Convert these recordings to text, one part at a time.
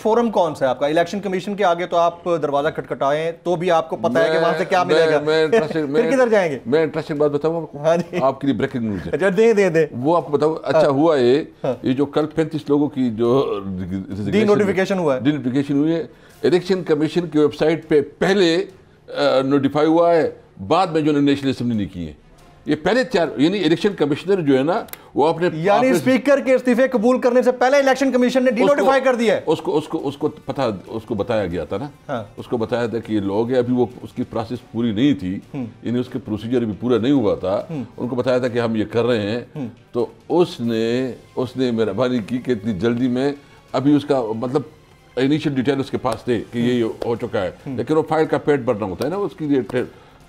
Forum कौन सा है आपका? इलेक्शन कमीशन के आगे तो आप दरवाजा खटखटाएं तो भी आपको पता है कि वहां से क्या मिलेगा। फिर किधर जाएंगे? मैं इंटरेस्टिंग बात बताऊं आपको। हाँ जी, आपके लिए ब्रेकिंग न्यूज है। अच्छा दे वो आपको बताऊं। अच्छा हुआ ये जो कल 35 लोगों की जो डी नोटिफिकेशन हुआ है, इलेक्शन कमीशन की वेबसाइट पे पहले नोटिफाई हुआ है, बाद में जो नेशनल असेंबली ने की है। ये पहले यानी इलेक्शन कमिश्नर जो है ना वो अपने यानी स्पीकर के इस्तीफे कबूल करने से पहले इलेक्शन कमीशन ने डिनोटिफाई कर दिया है। उसको बताया गया था ना। हाँ। उसको बताया था कि ये लोग है, अभी वो उसकी प्रोसेस पूरी नहीं थी, यानी उसके प्रोसीजर भी पूरा नहीं हुआ था। उनको बताया था कि हम ये कर रहे हैं, तो उसने मेहरबानी की कि इतनी जल्दी में अभी उसका मतलब इनिशियल डिटेल उसके पास थे कि ये हो चुका है, लेकिन वो फाइल का पेट भरना होता है ना उसकी लिए।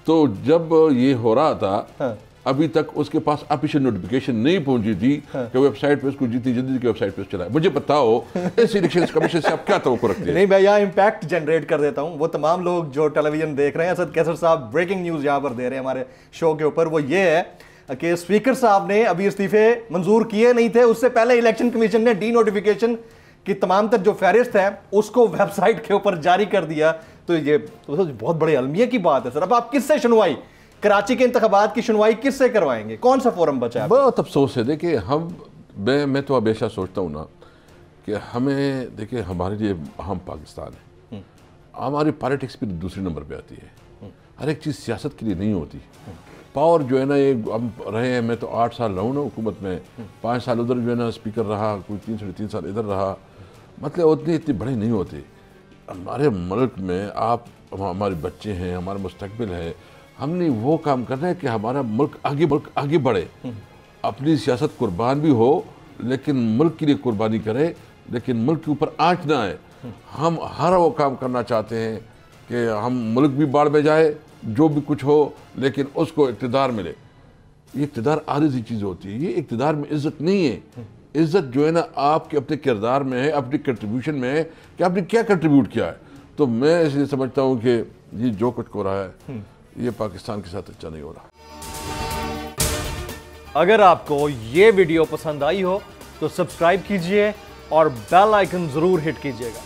तो जब ये हो रहा था अभी तक उसके पास ऑफिशियल नोटिफिकेशन नहीं पहुंची थी कि वेबसाइट पे उसको जितनी जल्दी की वेबसाइट पे चला। मुझे बताओ इस इलेक्शन कमीशन से आप क्या तवक्को रखते हैं? नहीं, मैं यहाँ इम्पैक्ट जनरेट कर देता हूँ। वो तमाम लोग जो टेलीविजन देख रहे हैं, असद कैसर साहब ब्रेकिंग न्यूज यहाँ पर दे रहे हैं हमारे शो के ऊपर, वो ये है कि स्पीकर साहब ने अभी इस्तीफे मंजूर किए नहीं थे, उससे पहले इलेक्शन कमीशन ने डी नोटिफिकेशन की तमाम तर जो फहरिस्त है उसको वेबसाइट के ऊपर जारी कर दिया। तो ये तो बहुत बड़े अलमिया की बात है सर। अब आप किससे सुनवाई, कराची के इंतखाबात की सुनवाई किससे करवाएंगे? कौन सा फोरम बचा है? बहुत अफसोस है। देखिए मैं तो हमेशा सोचता हूँ ना कि हमें, देखिए हमारे लिए हम पाकिस्तान है, हमारी पॉलिटिक्स भी दूसरे नंबर पे आती है। हर एक चीज़ सियासत के लिए नहीं होती। पावर जो है ना, ये हम रहे हैं, मैं तो 8 साल रहूँ ना हुकूमत में, 5 साल उधर जो है ना स्पीकर रहा, कोई 3 साल इधर रहा, मतलब उतने इतने बड़े नहीं होते। हमारे मुल्क में आप हमारे बच्चे हैं, हमारा मुस्तकबिल है, हमने वो काम करना है कि हमारा मुल्क आगे बढ़े। अपनी सियासत कुर्बान भी हो लेकिन मुल्क के लिए कुर्बानी करे, लेकिन मुल्क के ऊपर आँच ना आए। हम हर वो काम करना चाहते हैं कि हम मुल्क भी बाढ़ में जाए, जो भी कुछ हो, लेकिन उसको इक़्तिदार मिले। ये इक़्तिदार आधी सी चीज़ होती है। ये इक़्तिदार में इज़्ज़त नहीं है। इज़्ज़त जो है ना आपके अपने किरदार में है, अपनी कंट्रीब्यूशन में है कि आपने क्या कंट्रीब्यूट किया है। तो मैं इसलिए समझता हूँ कि ये जो कुछ हो रहा है ये पाकिस्तान के साथ अच्छा नहीं हो रहा। अगर आपको ये वीडियो पसंद आई हो तो सब्सक्राइब कीजिए और बेल आइकन जरूर हिट कीजिएगा।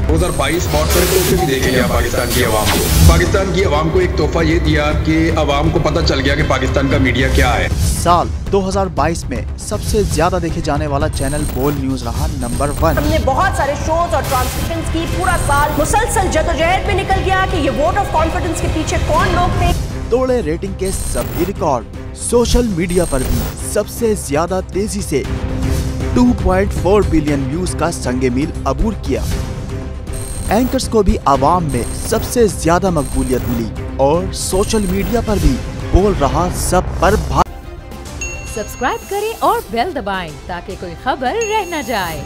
2022 बहुत सारे तोहफे भी देखे गया पाकिस्तान की आवाम को। पाकिस्तान की आवाम को एक तोहफा ये दिया कि आवाम को पता चल गया कि पाकिस्तान का मीडिया क्या है। साल 2022 में सबसे ज्यादा देखे जाने वाला चैनल बोल न्यूज रहा नंबर 1। हमने बहुत सारे शोज और ट्रांसमिशंस की, पूरा साल मुसलसल जदोजहद में निकल गया कि ये वोट ऑफ कॉन्फिडेंस के पीछे कौन लोग थे। तोड़े रेटिंग के सभी रिकॉर्ड। सोशल मीडिया पर भी सबसे ज्यादा तेजी से 2.4 बिलियन व्यूज का संगे मील अबूर किया। एंकर्स को भी आवाम में सबसे ज्यादा मकबूलियत मिली और सोशल मीडिया पर भी बोल रहा सब पर सब्सक्राइब करें और बेल दबाएं ताकि कोई खबर रह न जाए।